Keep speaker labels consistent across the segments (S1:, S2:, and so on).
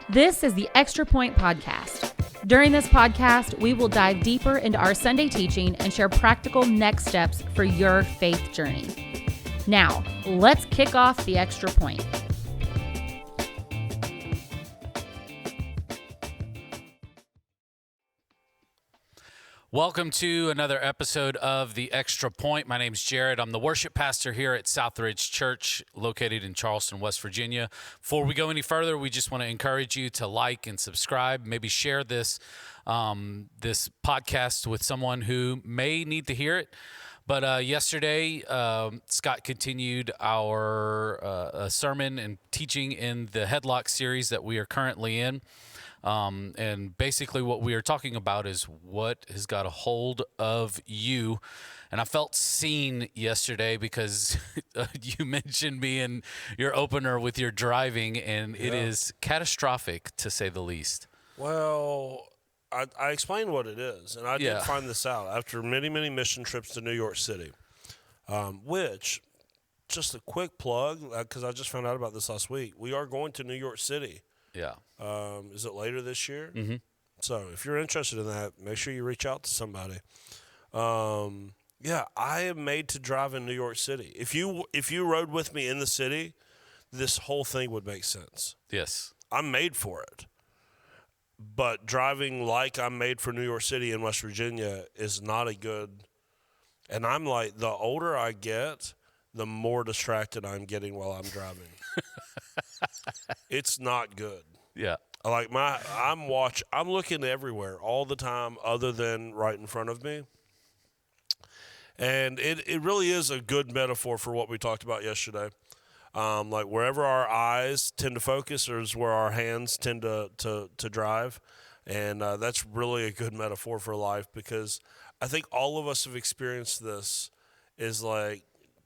S1: This is the Extra Point Podcast. During this podcast, we will dive deeper into our Sunday teaching and share practical next steps for your faith journey. Now, let's kick off the Extra Point.
S2: Welcome to another episode of The Extra Point. My name's Jared. I'm the worship pastor here at Southridge Church, located in Charleston, West Virginia. Before we go any further, we just want to encourage you to like and subscribe. Maybe share this podcast with someone who may need to hear it. But yesterday, Scott continued our sermon and teaching in the Headlock series that we are currently in. And basically what we are talking about is what has got a hold of you. And I felt seen yesterday because you mentioned me in your opener with your driving, and it is catastrophic, to say the least.
S3: Well, I explained what it is, and I did find this out after many, many mission trips to New York City, which, just a quick plug, because I just found out about this last week, we are going to New York City.
S2: Yeah.
S3: Is it later this year?
S2: Mm-hmm.
S3: So if you're interested in that, make sure you reach out to somebody. I am made to drive in New York City. If you rode with me in the city, this whole thing would make sense.
S2: Yes.
S3: I'm made for it. But driving like I'm made for New York City in West Virginia is not a good. And I'm like, the older I get, the more distracted I'm getting while I'm driving. It's not good.
S2: Yeah.
S3: Like I'm looking everywhere all the time other than right in front of me. And it really is a good metaphor for what we talked about yesterday. Like wherever our eyes tend to focus is where our hands tend to drive. And that's really a good metaphor for life, because I think all of us have experienced this, is like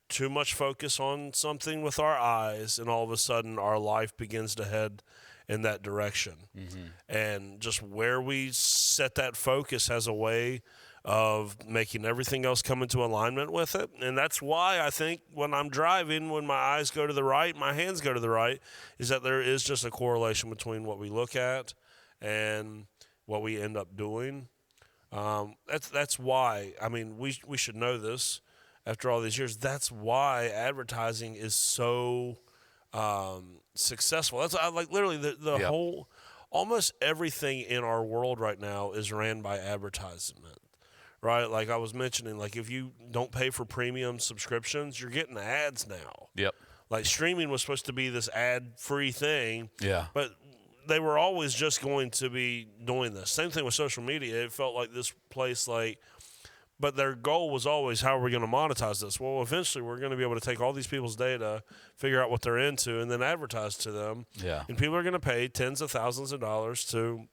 S3: too much focus on something with our eyes, and all of a sudden our life begins to head in that direction. Mm-hmm. And just where we set that focus has a way of making everything else come into alignment with it. And that's why I think when I'm driving, when my eyes go to the right, my hands go to the right, is that there is just a correlation between what we look at and what we end up doing. That's why, I mean, we should know this after all these years. That's why advertising is so successful. That's like literally the whole, almost everything in our world right now is ran by advertisement, right? Like I was mentioning, like if you don't pay for premium subscriptions, you're getting ads now.
S2: Yep.
S3: Like streaming was supposed to be this ad-free thing.
S2: Yeah.
S3: But they were always just going to be doing this. Same thing with social media. It felt like this place, but their goal was always, how are we going to monetize this? Well, eventually we're going to be able to take all these people's data, figure out what they're into, and then advertise to them.
S2: Yeah.
S3: And people are going to pay tens of thousands of dollars to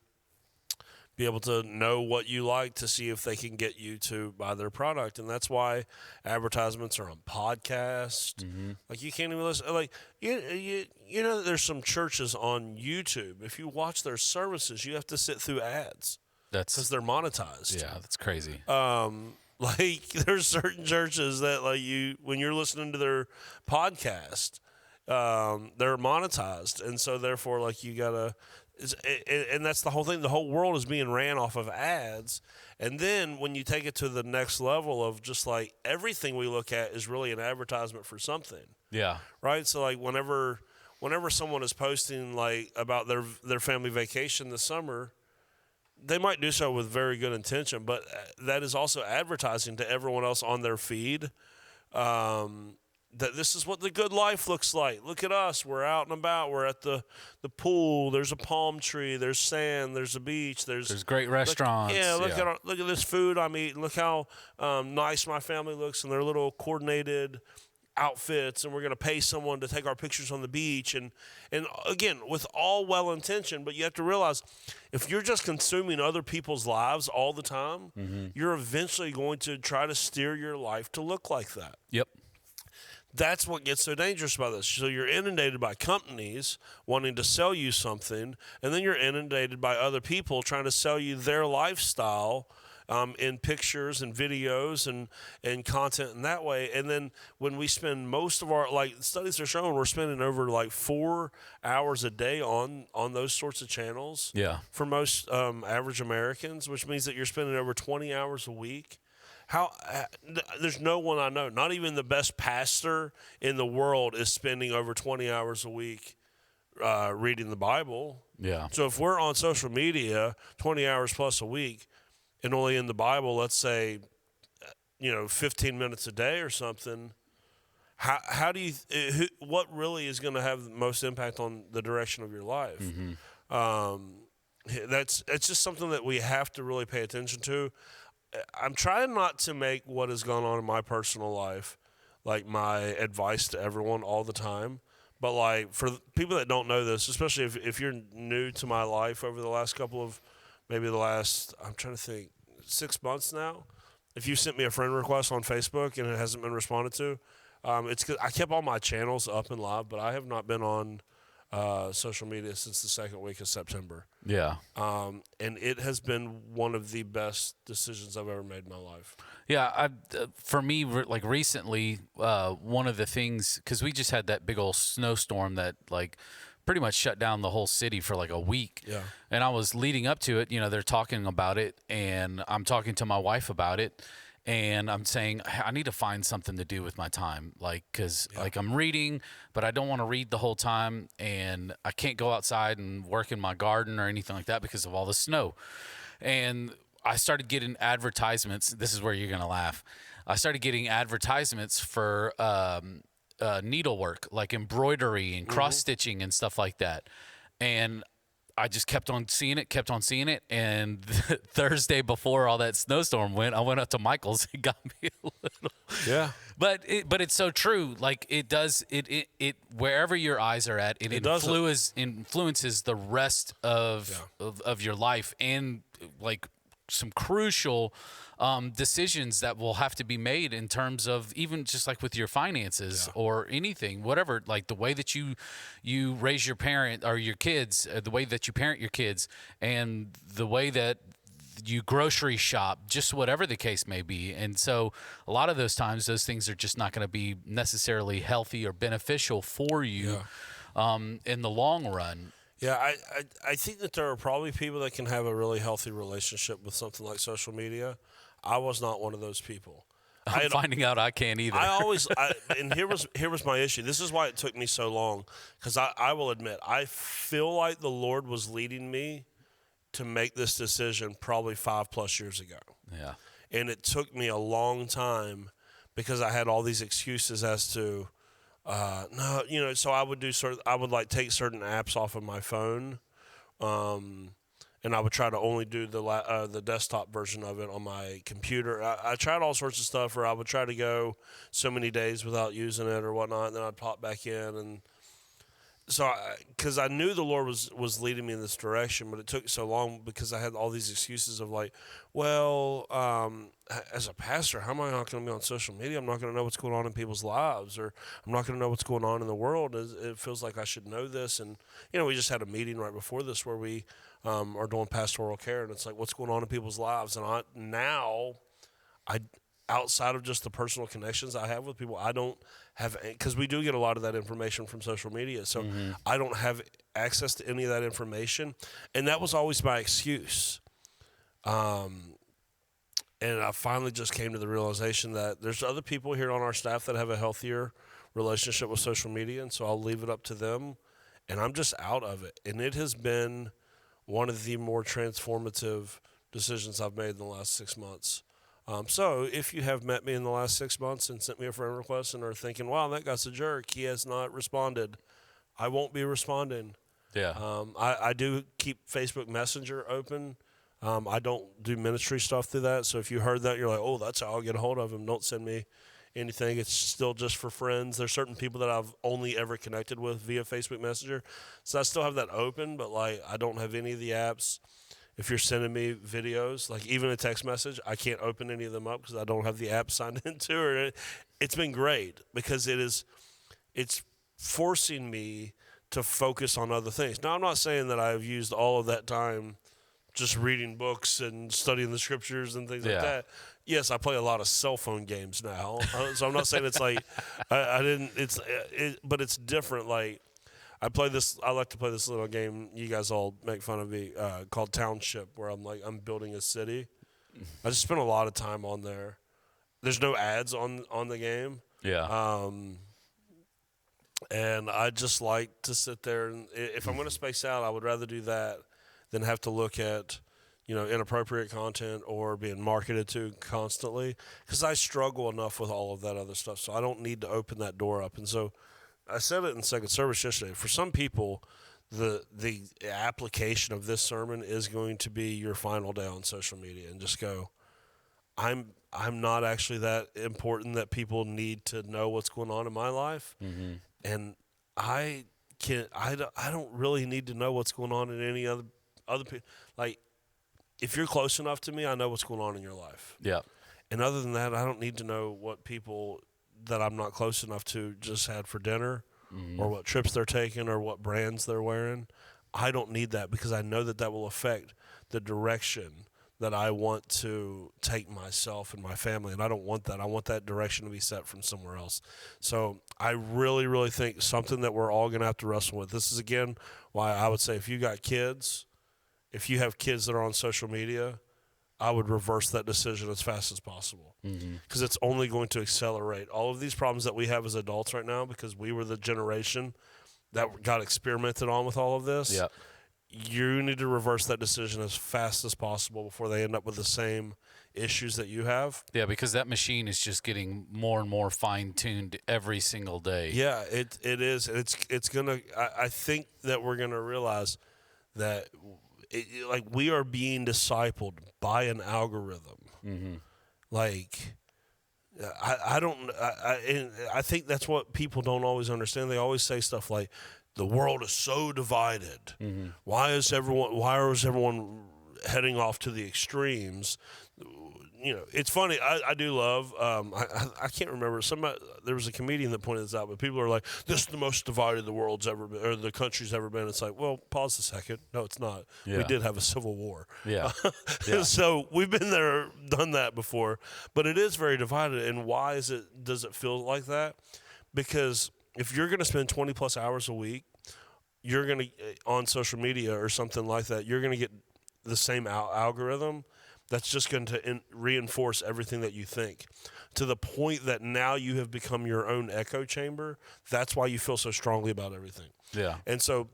S3: be able to know what you like, to see if they can get you to buy their product. And that's why advertisements are on podcasts. Mm-hmm. Like you can't even listen. Like you know, there's some churches on YouTube. If you watch their services, you have to sit through ads.
S2: That's
S3: because they're monetized.
S2: Yeah, that's crazy.
S3: Like there's certain churches that when you're listening to their podcast, they're monetized, and so therefore like you gotta. And that's the whole thing. The whole world is being ran off of ads. And then when you take it to the next level of just like everything we look at is really an advertisement for something.
S2: Yeah.
S3: Right. So like whenever someone is posting like about their family vacation this summer, they might do so with very good intention, but that is also advertising to everyone else on their feed that this is what the good life looks like. Look at us. We're out and about. We're at the pool. There's a palm tree. There's sand. There's a beach. There's great
S2: restaurants.
S3: Look at this food I'm eating. Look how nice my family looks in their little coordinated outfits, and we're going to pay someone to take our pictures on the beach. And again, with all well-intentioned, but you have to realize if you're just consuming other people's lives all the time, mm-hmm. you're eventually going to try to steer your life to look like that.
S2: Yep.
S3: That's what gets so dangerous about this. So you're inundated by companies wanting to sell you something, and then you're inundated by other people trying to sell you their lifestyle in pictures and videos and content in that way. And then when we spend most of our, like studies are showing, we're spending over like 4 hours a day on those sorts of channels.
S2: Yeah.
S3: For most average Americans, which means that you're spending over 20 hours a week. There's no one I know, not even the best pastor in the world, is spending over 20 hours a week reading the Bible.
S2: Yeah.
S3: So if we're on social media 20 hours plus a week and only in the Bible, let's say, 15 minutes a day or something, how do you what really is going to have the most impact on the direction of your life? It's just something that we have to really pay attention to. I'm trying not to make what has gone on in my personal life like my advice to everyone all the time. But like for people that don't know this, especially if you're new to my life over the last I'm trying to think, 6 months now. If you sent me a friend request on Facebook and it hasn't been responded to, it's 'cause I kept all my channels up and live, but I have not been on social media since the second week of September.
S2: Yeah.
S3: And it has been one of the best decisions I've ever made in my life.
S2: Yeah, for me, like recently, one of the things, because we just had that big old snowstorm that like pretty much shut down the whole city for like a week.
S3: Yeah.
S2: And I was leading up to it, they're talking about it, and I'm talking to my wife about it. And I'm saying, I need to find something to do with my time, because I'm reading, but I don't want to read the whole time, and I can't go outside and work in my garden or anything like that because of all the snow. And I started getting advertisements. This is where you're going to laugh. I started getting advertisements for needlework, like embroidery and cross-stitching and stuff like that. And I just kept on seeing it. And Thursday before all that snowstorm I went up to Michael's and got me a little.
S3: Yeah.
S2: But it's so true. Like it does, it wherever your eyes are at, it influences the rest of your life, and like some crucial decisions that will have to be made in terms of even just like with your finances or anything, whatever, like the way that you raise your parent or your kids, the way that you parent your kids, and the way that you grocery shop, just whatever the case may be. And so a lot of those times, those things are just not going to be necessarily healthy or beneficial for you in the long run.
S3: Yeah, I think that there are probably people that can have a really healthy relationship with something like social media. I was not one of those people.
S2: I'm finding out I can't either.
S3: And here was my issue. This is why it took me so long, because I will admit, I feel like the Lord was leading me to make this decision probably 5+ years ago.
S2: Yeah.
S3: And it took me a long time because I had all these excuses as to, so I would take certain apps off of my phone, and I would try to only do the desktop version of it on my computer. I tried all sorts of stuff, or I would try to go so many days without using it or whatnot, and then I'd pop back in. And so, because I knew the Lord was leading me in this direction, but it took so long because I had all these excuses of like, as a pastor, how am I not going to be on social media? I'm not going to know what's going on in people's lives, or I'm not going to know what's going on in the world. It feels like I should know this. And, we just had a meeting right before this where we are doing pastoral care, and it's like, what's going on in people's lives? And outside of just the personal connections I have with people, I don't have, because we do get a lot of that information from social media. So I don't have access to any of that information. And that was always my excuse. And I finally just came to the realization that there's other people here on our staff that have a healthier relationship with social media. And so I'll leave it up to them. And I'm just out of it. And it has been one of the more transformative decisions I've made in the last 6 months. So if you have met me in the last 6 months and sent me a friend request and are thinking, wow, that guy's a jerk, he has not responded, I won't be responding.
S2: Yeah.
S3: I do keep Facebook Messenger open. I don't do ministry stuff through that. So if you heard that, you're like, oh, that's how I'll get a hold of him. Don't send me anything. It's still just for friends. There's certain people that I've only ever connected with via Facebook Messenger. So I still have that open, but like I don't have any of the apps. If you're sending me videos, like even a text message, I can't open any of them up because I don't have the app signed into it. It's been great because it's forcing me to focus on other things. Now, I'm not saying that I've used all of that time just reading books and studying the scriptures and things like
S2: Yeah.
S3: that. Yes, I play a lot of cell phone games now, so I'm not saying it's like I didn't. But it's different. Like I like to play this little game. You guys all make fun of me called Township, where I'm building a city. I just spend a lot of time on there. There's no ads on the game.
S2: Yeah.
S3: And I just like to sit there, and if I'm going to space out, I would rather do that than have to look at, inappropriate content or being marketed to constantly, because I struggle enough with all of that other stuff. So I don't need to open that door up. And so I said it in second service yesterday. For some people, the application of this sermon is going to be your final day on social media, and just go, I'm not actually that important that people need to know what's going on in my life.
S2: Mm-hmm.
S3: And I don't really need to know what's going on in any other people. Like, if you're close enough to me, I know what's going on in your life.
S2: Yeah.
S3: And other than that, I don't need to know what people that I'm not close enough to just had for dinner, or what trips they're taking, or what brands they're wearing. I don't need that, because I know that will affect the direction that I want to take myself and my family, and I don't want that. I want that direction to be set from somewhere else. So I really, really think something that we're all going to have to wrestle with. This is, again, why I would say if you have kids that are on social media, I would reverse that decision as fast as possible, because it's only going to accelerate all of these problems that we have as adults right now, because we were the generation that got experimented on with all of this.
S2: Yeah.
S3: You need to reverse that decision as fast as possible before they end up with the same issues that you have.
S2: Yeah, because that machine is just getting more and more fine-tuned every single day.
S3: Yeah, it is. It's gonna. I think that we're gonna realize that we are being discipled by an algorithm.
S2: Mm-hmm.
S3: Like, I think that's what people don't always understand. They always say stuff like, the world is so divided.
S2: Mm-hmm.
S3: Why is everyone heading off to the extremes? It's funny. I do love. I can't remember. There was a comedian that pointed this out, but people are like, "This is the most divided the world's ever been, or the country's ever been." It's like, well, pause a second. No, it's not.
S2: Yeah.
S3: We did have a civil war.
S2: Yeah. Yeah.
S3: So we've been there, done that before. But it is very divided. And why does it feel like that? Because if you're going to spend 20 plus hours a week, you're going to, on social media or something like that, you're going to get the same algorithm that's just going to reinforce everything that you think, to the point that now you have become your own echo chamber. That's why you feel so strongly about everything.
S2: Yeah.
S3: And so,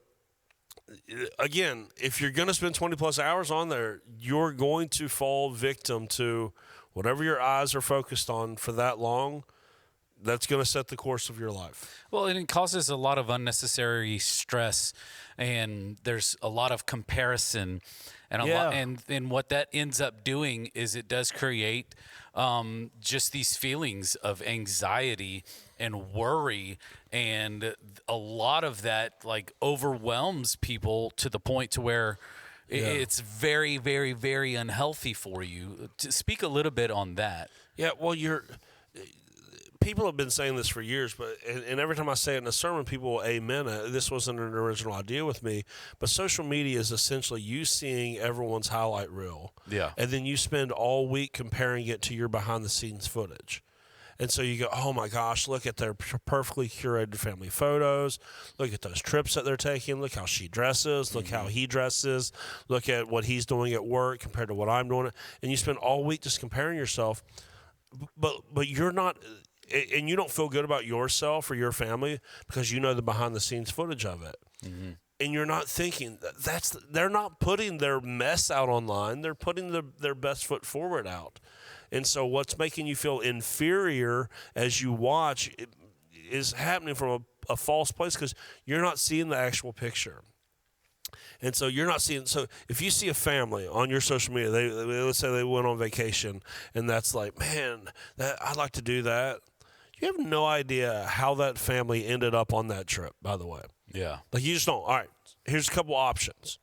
S3: again, if you're going to spend 20 plus hours on there, you're going to fall victim to whatever your eyes are focused on for that long. That's going to set the course of your life.
S2: Well, and it causes a lot of unnecessary stress, and there's a lot of comparison, and and what that ends up doing is it does create just these feelings of anxiety and worry, and a lot of that overwhelms people to the point to where it's very, very, very unhealthy for you. To speak a little bit on that.
S3: Yeah, well, people have been saying this for years, but and every time I say it in a sermon, people will amen it. This wasn't an original idea with me, but social media is essentially you seeing everyone's highlight reel.
S2: Yeah.
S3: And then you spend all week comparing it to your behind-the-scenes footage. And so you go, oh, my gosh, look at their perfectly curated family photos. Look at those trips that they're taking. Look how she dresses. Look how he dresses. Look at what he's doing at work compared to what I'm doing. And you spend all week just comparing yourself. But you're not – and you don't feel good about yourself or your family because you know the behind-the-scenes footage of it. Mm-hmm. And you're not thinking they're not putting their mess out online. They're putting their best foot forward out. And so what's making you feel inferior as you watch is happening from a false place, because you're not seeing the actual picture. And so you're not seeing. So if you see a family on your social media, let's say they went on vacation, and that's like, man, I'd like to do that. You have no idea how that family ended up on that trip, by the way.
S2: Yeah.
S3: You just don't. All right, here's a couple options.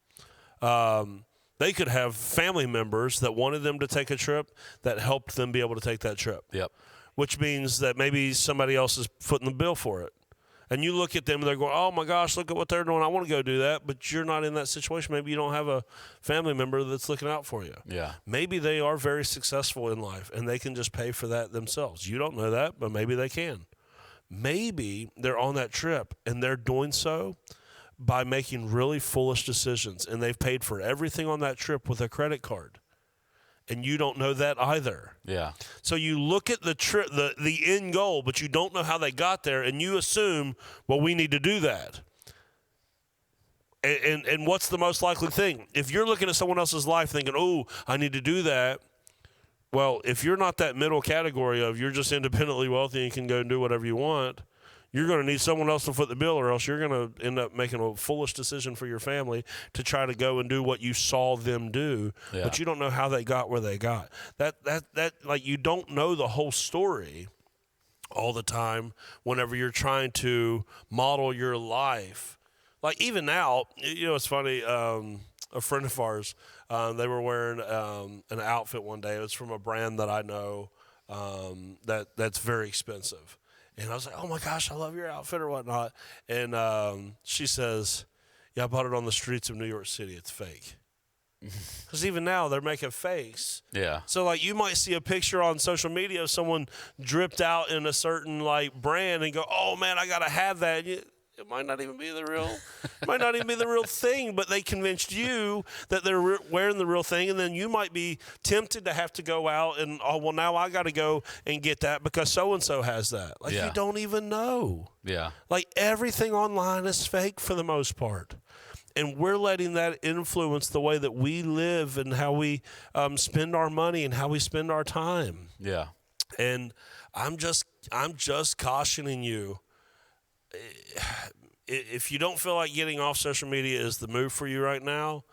S3: They could have family members that wanted them to take a trip that helped them be able to take that trip.
S2: Yep.
S3: Which means that maybe somebody else is footing the bill for it. And you look at them and they're going, oh my gosh, look at what they're doing. I want to go do that. But you're not in that situation. Maybe you don't have a family member that's looking out for you.
S2: Yeah.
S3: Maybe they are very successful in life and they can just pay for that themselves. You don't know that, but maybe they can. Maybe they're on that trip and they're doing so by making really foolish decisions, and they've paid for everything on that trip with a credit card. And you don't know that either.
S2: Yeah.
S3: So you look at the trip, the end goal, but you don't know how they got there, and you assume, well, we need to do that. And what's the most likely thing? If you're looking at someone else's life thinking, oh, I need to do that, well, if you're not that middle category of you're just independently wealthy and can go and do whatever you want, you're going to need someone else to foot the bill, or else you're going to end up making a foolish decision for your family to try to go and do what you saw them do, but you don't know how they got where they got. That like, you don't know the whole story all the time whenever you're trying to model your life. Like, even now, it's funny, a friend of ours, they were wearing an outfit one day. It was from a brand that I know that's very expensive. And I was like, oh, my gosh, I love your outfit or whatnot. And she says, yeah, I bought it on the streets of New York City. It's fake. Because even now, they're making fakes.
S2: Yeah.
S3: So, like, you might see a picture on social media of someone dripped out in a certain, like, brand and go, oh, man, I got to have that. It might not even be the real thing, but they convinced you that they're wearing the real thing, and then you might be tempted to have to go out and, oh, well, now I got to go and get that because so-and-so has that. Like, you don't even know.
S2: Yeah.
S3: Like, everything online is fake for the most part. And we're letting that influence the way that we live and how we spend our money and how we spend our time.
S2: Yeah.
S3: And I'm just cautioning you. If you don't feel like getting off social media is the move for you right now,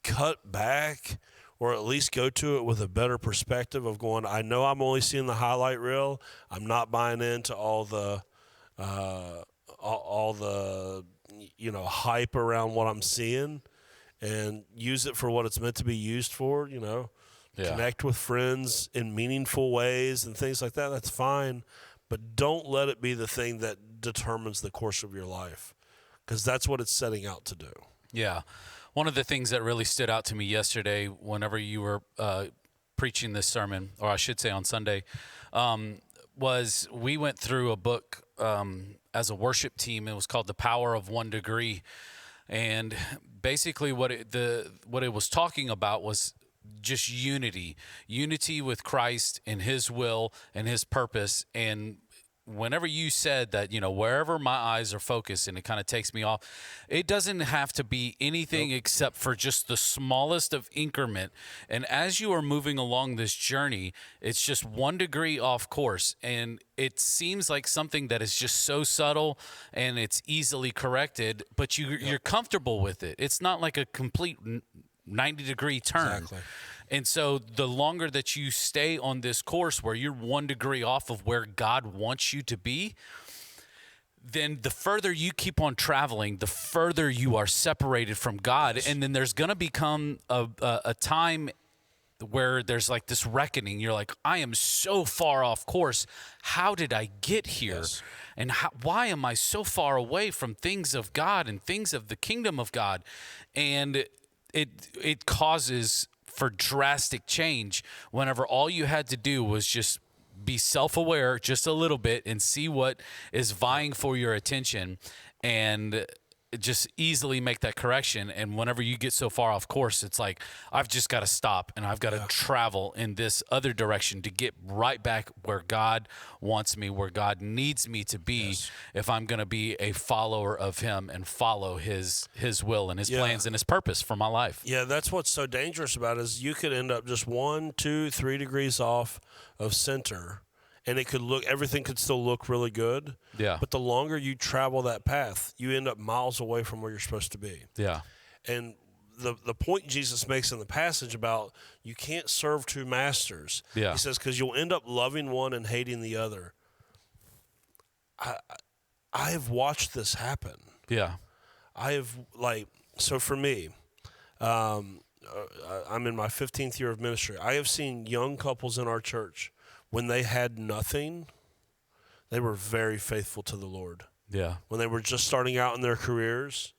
S3: cut back, or at least go to it with a better perspective of going, I know I'm only seeing the highlight reel. I'm not buying into all the hype around what I'm seeing, and use it for what it's meant to be used for, Connect with friends in meaningful ways and things like that. That's fine. But don't let it be the thing that determines the course of your life, because that's what it's setting out to do.
S2: Yeah. One of the things that really stood out to me yesterday whenever you were preaching this sermon, or I should say on Sunday, was we went through a book as a worship team. It was called The Power of 1 Degree. And basically what it was talking about was just unity with Christ and his will and his purpose. And whenever you said that, wherever my eyes are focused and it kind of takes me off, it doesn't have to be anything except for just the smallest of increment. And as you are moving along this journey, it's just 1 degree off course. And it seems like something that is just so subtle and it's easily corrected, but you're comfortable with it. It's not like a complete 90-degree turn.
S3: Exactly.
S2: And so the longer that you stay on this course where you're 1 degree off of where God wants you to be, then the further you keep on traveling, the further you are separated from God. Yes. And then there's going to become a time where there's like this reckoning. You're like, I am so far off course. How did I get here? Yes. And why am I so far away from things of God and things of the kingdom of God? And it causes for drastic change whenever all you had to do was just be self-aware just a little bit and see what is vying for your attention and just easily make that correction. And whenever you get so far off course, it's like, I've just got to stop and I've got to travel in this other direction to get right back where God wants me, where God needs me to be, if I'm going to be a follower of him and follow his will and his plans and his purpose for my life. Yeah,
S3: that's what's so dangerous about it, is you could end up just 1, 2, 3 degrees off of center, and everything could still look really good.
S2: Yeah.
S3: But the longer you travel that path, you end up miles away from where you're supposed to be.
S2: Yeah.
S3: And the point Jesus makes in the passage about you can't serve 2 masters.
S2: Yeah.
S3: He says, because you'll end up loving one and hating the other. I have watched this happen.
S2: Yeah.
S3: So for me, I'm in my 15th year of ministry. I have seen young couples in our church, when they had nothing, they were very faithful to the Lord.
S2: Yeah.
S3: When they were just starting out in their careers,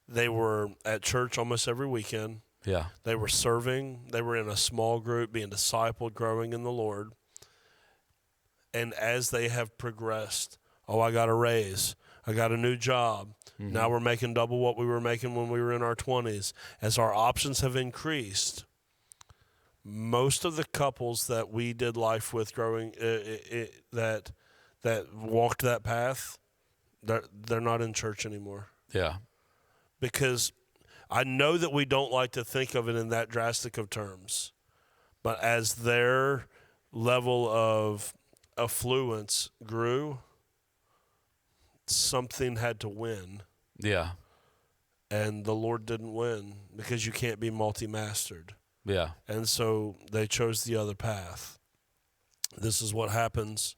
S3: they were at church almost every weekend.
S2: Yeah.
S3: They were serving. They were in a small group, being discipled, growing in the Lord. And as they have progressed, I got a raise. I got a new job.
S2: Mm-hmm.
S3: Now we're making double what we were making when we were in our 20s. As our options have increased, most of the couples that we did life with growing that walked that path, they're not in church anymore.
S2: Yeah.
S3: Because I know that we don't like to think of it in that drastic of terms, but as their level of affluence grew, something had to win.
S2: Yeah.
S3: And the Lord didn't win because you can't be multi-mastered.
S2: Yeah.
S3: And so they chose the other path. This is what happens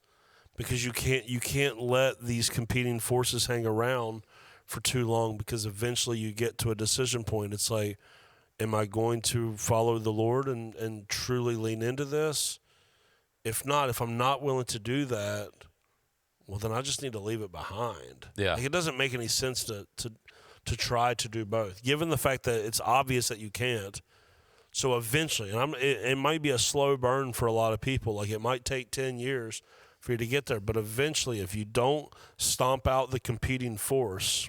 S3: because you can't let these competing forces hang around for too long, because eventually you get to a decision point. It's like, am I going to follow the Lord and truly lean into this? If not, if I'm not willing to do that, well, then I just need to leave it behind.
S2: Yeah.
S3: Like, it doesn't make any sense to try to do both, given the fact that it's obvious that you can't. So eventually, and it might be a slow burn for a lot of people. Like, it might take 10 years for you to get there. But eventually, if you don't stomp out the competing force,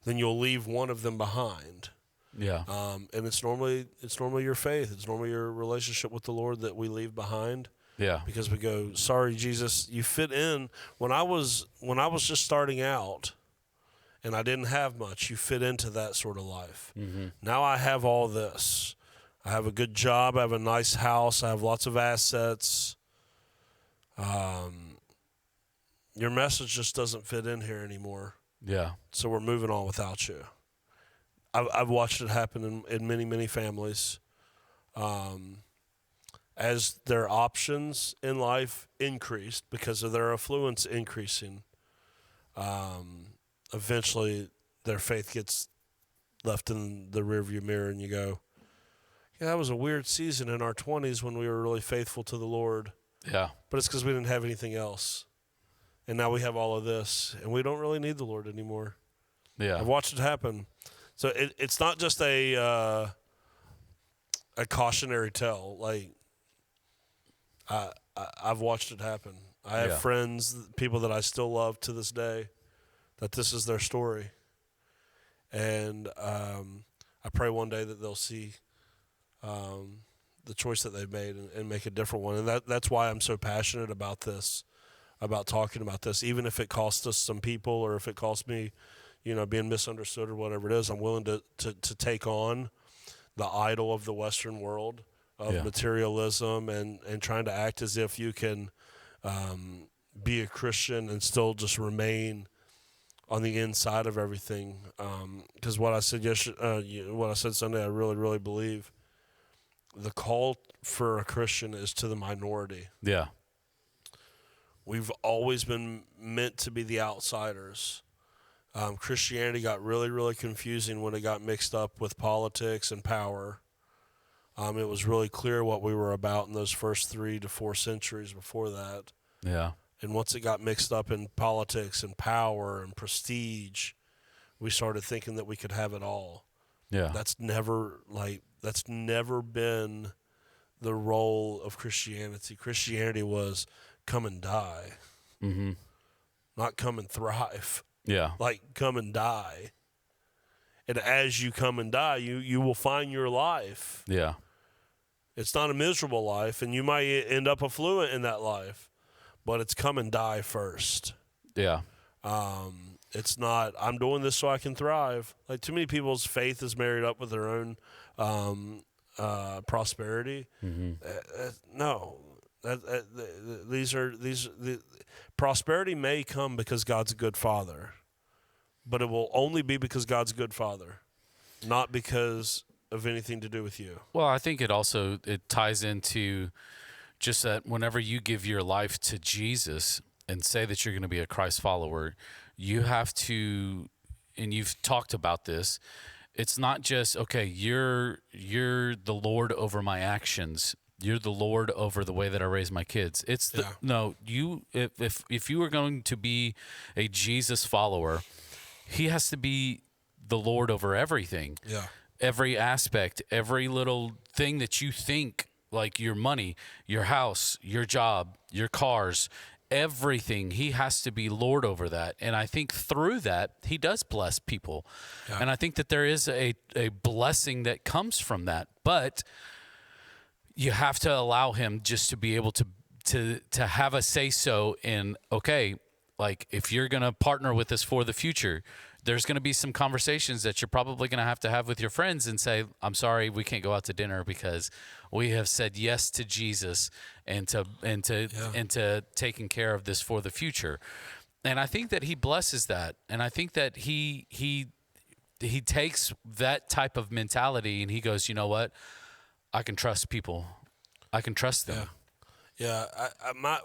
S3: then you'll leave one of them behind.
S2: Yeah.
S3: And it's normally your faith. It's normally your relationship with the Lord that we leave behind.
S2: Yeah.
S3: Because we go, sorry, Jesus, you fit in. When I was just starting out and I didn't have much, you fit into that sort of life.
S2: Mm-hmm.
S3: Now I have all this. I have a good job. I have a nice house. I have lots of assets. Your message just doesn't fit in here anymore.
S2: Yeah.
S3: So we're moving on without you. I've watched it happen in many, many families. As their options in life increased because of their affluence increasing, eventually their faith gets left in the rearview mirror, and you go, yeah, that was a weird season in our 20s when we were really faithful to the Lord.
S2: Yeah.
S3: But it's because we didn't have anything else. And now we have all of this, and we don't really need the Lord anymore.
S2: Yeah.
S3: I've watched it happen. So it's not just a cautionary tale. Like, I've watched it happen. I have friends, people that I still love to this day, that this is their story. And I pray one day that they'll see the choice that they've made and make a different one. And that's why I'm so passionate about this, about talking about this. Even if it costs us some people, or if it costs me, being misunderstood or whatever it is, I'm willing to take on the idol of the Western world of materialism and trying to act as if you can be a Christian and still just remain on the inside of everything. Because what I said what I said Sunday, I really, really believe the call for a Christian is to the minority.
S2: Yeah.
S3: We've always been meant to be the outsiders. Christianity got really, really confusing when it got mixed up with politics and power. It was really clear what we were about in those first 3 to 4 centuries before that.
S2: Yeah.
S3: And once it got mixed up in politics and power and prestige, we started thinking that we could have it all.
S2: Yeah.
S3: That's never been the role of Christianity. Christianity was come and die, not come and thrive.
S2: Yeah.
S3: Like, come and die. And as you come and die, you will find your life.
S2: Yeah.
S3: It's not a miserable life, and you might end up affluent in that life, but it's come and die first.
S2: Yeah.
S3: It's not, I'm doing this so I can thrive. Like, too many people's faith is married up with their own prosperity. No. Prosperity may come because God's a good father, but it will only be because God's a good father, not because of anything to do with you.
S2: Well, I think it ties into just that whenever you give your life to Jesus and say that you're going to be a Christ follower, you have to, and you've talked about this, it's not just, okay, you're the Lord over my actions. you're the Lord over the way that I raise my kids. It's the, no, you, if you are going to be a Jesus follower, he has to be the Lord over everything.
S3: Yeah.
S2: Every aspect, every little thing that you think, like your money, your house, your job, your cars, everything, he has to be Lord over that. And I think through that, he does bless people. Yeah. And I think that there is a blessing that comes from that. But you have to allow him just to be able to have a say-so in, okay, like if you're going to partner with us for the future, there's going to be some conversations that you're probably going to have with your friends and say, I'm sorry, we can't go out to dinner because we have said yes to Jesus and to taking care of this for the future. And I think that he blesses that. And I think that he takes that type of mentality and he goes, you know what? I can trust people. I can trust them.
S3: Yeah.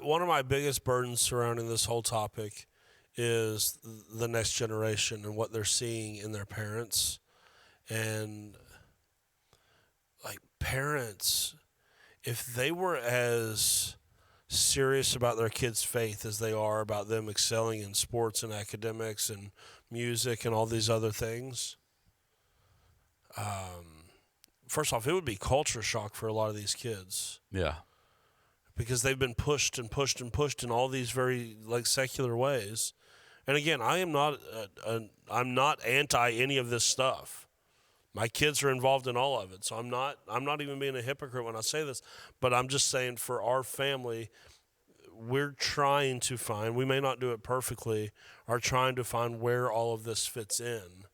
S3: One of my biggest burdens surrounding this whole topic is the next generation and what they're seeing in their parents. And like parents, if they were as serious about their kids' faith as they are about them excelling in sports and academics and music and all these other things, first off, it would be culture shock for a lot of these kids.
S2: Yeah.
S3: Because they've been pushed and pushed and pushed in all these very like secular ways. And again, I am not I'm not anti any of this stuff. My kids are involved in all of it. So I'm not even being a hypocrite when I say this, but I'm just saying for our family, we're trying to find, we may not do it perfectly, are trying to find where all of this fits in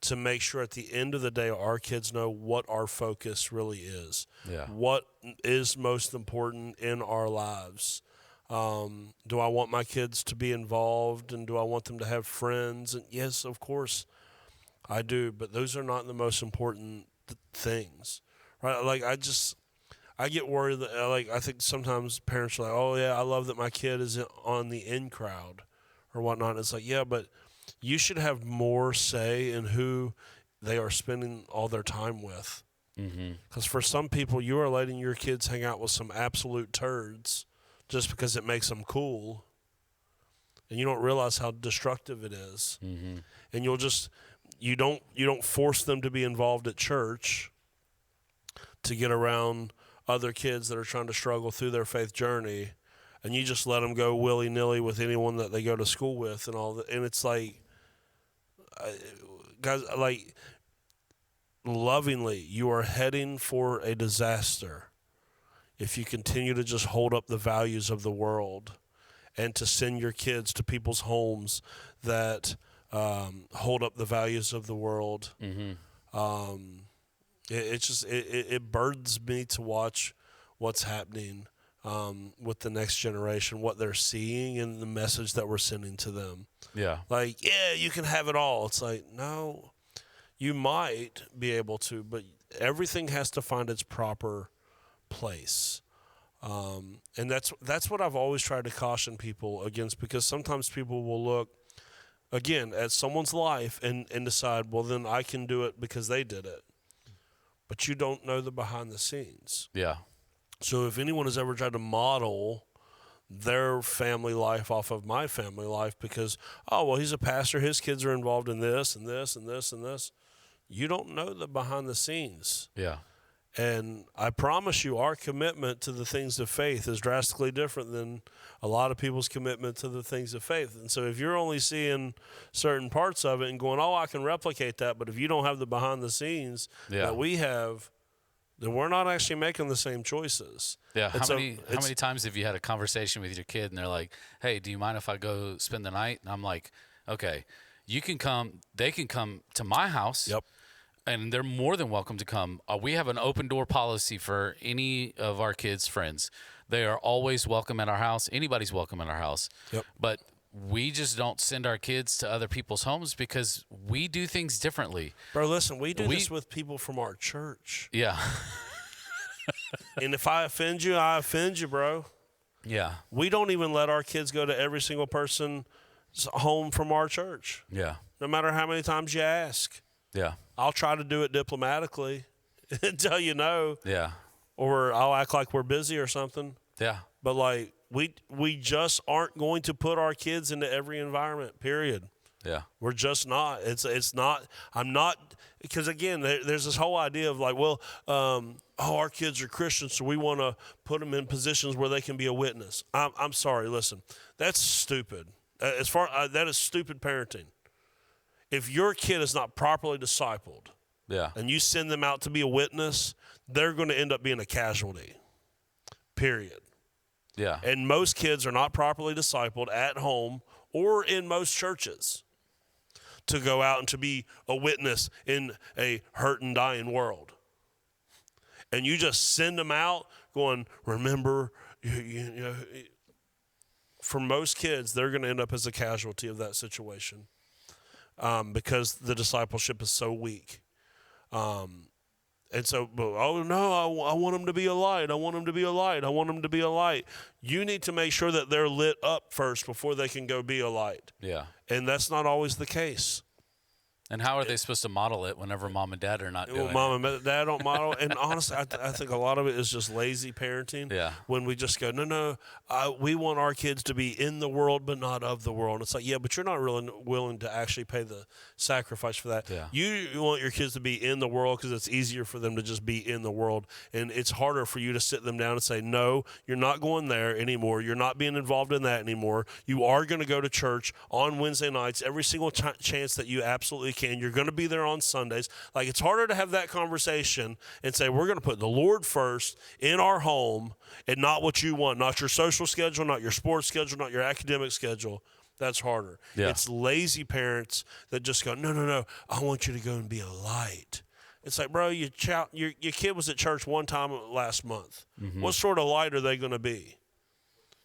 S3: to make sure at the end of the day our kids know what our focus really is.
S2: Yeah.
S3: What is most important in our lives. Do I want my kids to be involved and do I want them to have friends? And yes, of course I do, but those are not the most important things, right? Like I get worried that like I think sometimes parents are like, oh yeah, I love that my kid is on the in crowd or whatnot. It's like, yeah, but you should have more say in who they are spending all their time with. Because for some people, you are letting your kids hang out with some absolute turds just because it makes them cool, and you don't realize how destructive it is. And you don't force them to be involved at church to get around other kids that are trying to struggle through their faith journey, and you just let them go willy-nilly with anyone that they go to school with and all that. And it's like, guys, like, lovingly, you are heading for a disaster if you continue to just hold up the values of the world and to send your kids to people's homes that hold up the values of the world. It burdens me to watch what's happening with the next generation, what they're seeing and the message that we're sending to them.
S2: Yeah.
S3: Like, yeah, you can have it all. It's like, no, you might be able to, but everything has to find its proper place. And that's what I've always tried to caution people against, because sometimes people will look, again, at someone's life and decide, well, then I can do it because they did it. But you don't know the behind the scenes.
S2: Yeah.
S3: So if anyone has ever tried to model their family life off of my family life because, oh, well, he's a pastor, his kids are involved in this and this and this and this, you don't know the behind the scenes.
S2: Yeah.
S3: And I promise you, our commitment to the things of faith is drastically different than a lot of people's commitment to the things of faith. And so if you're only seeing certain parts of it and going, oh, I can replicate that, but if you don't have the behind the scenes that we have, then we're not actually making the same choices.
S2: Yeah. How many times have you had a conversation with your kid and they're like, hey, do you mind if I go spend the night? And I'm like, okay, you can come, they can come to my house.
S3: Yep.
S2: And they're more than welcome to come. We have an open door policy for any of our kids' friends. They are always welcome at our house. Anybody's welcome at our house.
S3: Yep.
S2: But we just don't send our kids to other people's homes because we do things differently.
S3: Bro, listen, we do this with people from our church.
S2: Yeah.
S3: And if I offend you, I offend you, bro.
S2: Yeah.
S3: We don't even let our kids go to every single person's home from our church.
S2: Yeah.
S3: No matter how many times you ask.
S2: Yeah.
S3: I'll try to do it diplomatically until you know.
S2: Yeah.
S3: or I'll act like we're busy or something.
S2: Yeah.
S3: But like we just aren't going to put our kids into every environment, period.
S2: Yeah.
S3: We're just not. It's not. I'm not, because again, there's this whole idea of like, well, our kids are Christians, so we want to put them in positions where they can be a witness. I'm sorry. Listen, that's stupid. That is stupid parenting. If your kid is not properly discipled,
S2: Yeah.
S3: and you send them out to be a witness, they're going to end up being a casualty. Period.
S2: Yeah.
S3: And most kids are not properly discipled at home or in most churches to go out and to be a witness in a hurt and dying world. And you just send them out going, remember, you know, for most kids, they're going to end up as a casualty of that situation because the discipleship is so weak. And so, oh no, I want them to be a light. I want them to be a light. I want them to be a light. You need to make sure that they're lit up first before they can go be a light.
S2: Yeah.
S3: And that's not always the case.
S2: And how are they supposed to model it whenever mom and dad are not doing
S3: Mom and dad don't model. And honestly, I think a lot of it is just lazy parenting.
S2: Yeah.
S3: When we just go, no, we want our kids to be in the world but not of the world. And it's like, yeah, but you're not really willing to actually pay the sacrifice for that.
S2: Yeah.
S3: You want your kids to be in the world because it's easier for them to just be in the world. And it's harder for you to sit them down and say, no, you're not going there anymore. You're not being involved in that anymore. You are going to go to church on Wednesday nights every single chance that you absolutely can. You're going to be there on Sundays. Like, it's harder to have that conversation and say, we're going to put the Lord first in our home and not what you want, not your social schedule, not your sports schedule, not your academic schedule. That's harder.
S2: Yeah.
S3: It's lazy parents that just go, no, I want you to go and be a light. It's like, bro, your kid was at church one time last month. Mm-hmm. What sort of light are they going to be?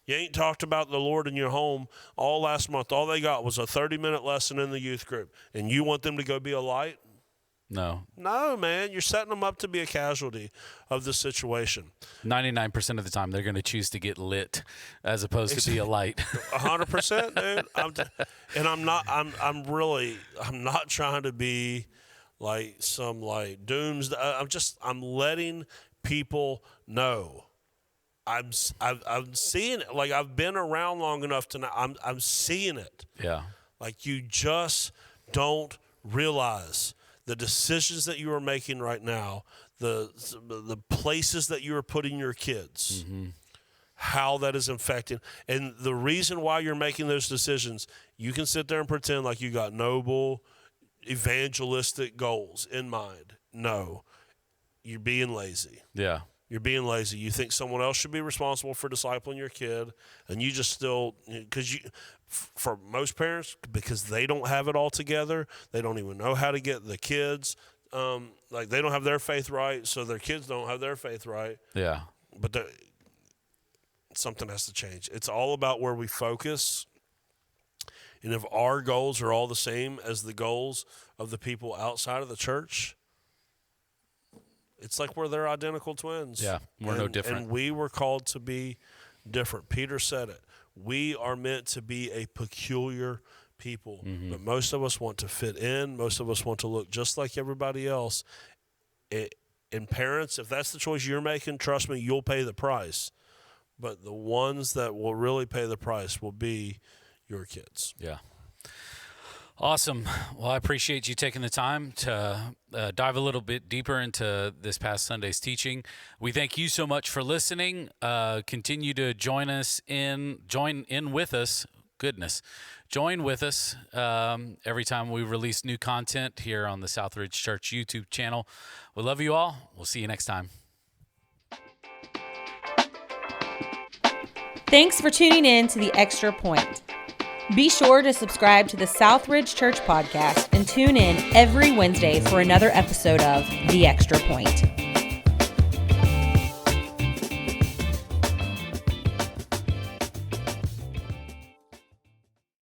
S3: You ain't talked about the Lord in your home all last month. All they got was a 30-minute lesson in the youth group. And you want them to go be a light?
S2: No.
S3: No, man. You're setting them up to be a casualty of the situation.
S2: 99% of the time, they're going to choose to get lit as opposed to be a light.
S3: 100%, dude. I'm not trying to be like some like dooms. I'm letting people know. I'm seeing it. Like, I've been around long enough to know. I'm seeing it.
S2: Yeah.
S3: Like, you just don't realize the decisions that you are making right now, the places that you are putting your kids, mm-hmm. how that is infecting. And the reason why you're making those decisions, you can sit there and pretend like you got noble, evangelistic goals in mind. No, you're being lazy.
S2: Yeah.
S3: You're being lazy. You think someone else should be responsible for discipling your kid, and you just still, for most parents, because they don't have it all together, they don't even know how to get the kids, like they don't have their faith right, so their kids don't have their faith right.
S2: Yeah.
S3: But something has to change. It's all about where we focus, and if our goals are all the same as the goals of the people outside of the church, it's like they're identical twins.
S2: Yeah, we're no different.
S3: And we were called to be different. Peter said it. We are meant to be a peculiar people. Mm-hmm. But most of us want to fit in. Most of us want to look just like everybody else. And parents, if that's the choice you're making, trust me, you'll pay the price. But the ones that will really pay the price will be your kids.
S2: Yeah. Awesome. Well, I appreciate you taking the time to dive a little bit deeper into this past Sunday's teaching. We thank you so much for listening. Continue to join in with us. Join with us every time we release new content here on the Southridge Church YouTube channel. We love you all. We'll see you next time.
S1: Thanks for tuning in to The Extra Point. Be sure to subscribe to the Southridge Church podcast and tune in every Wednesday for another episode of The Extra Point.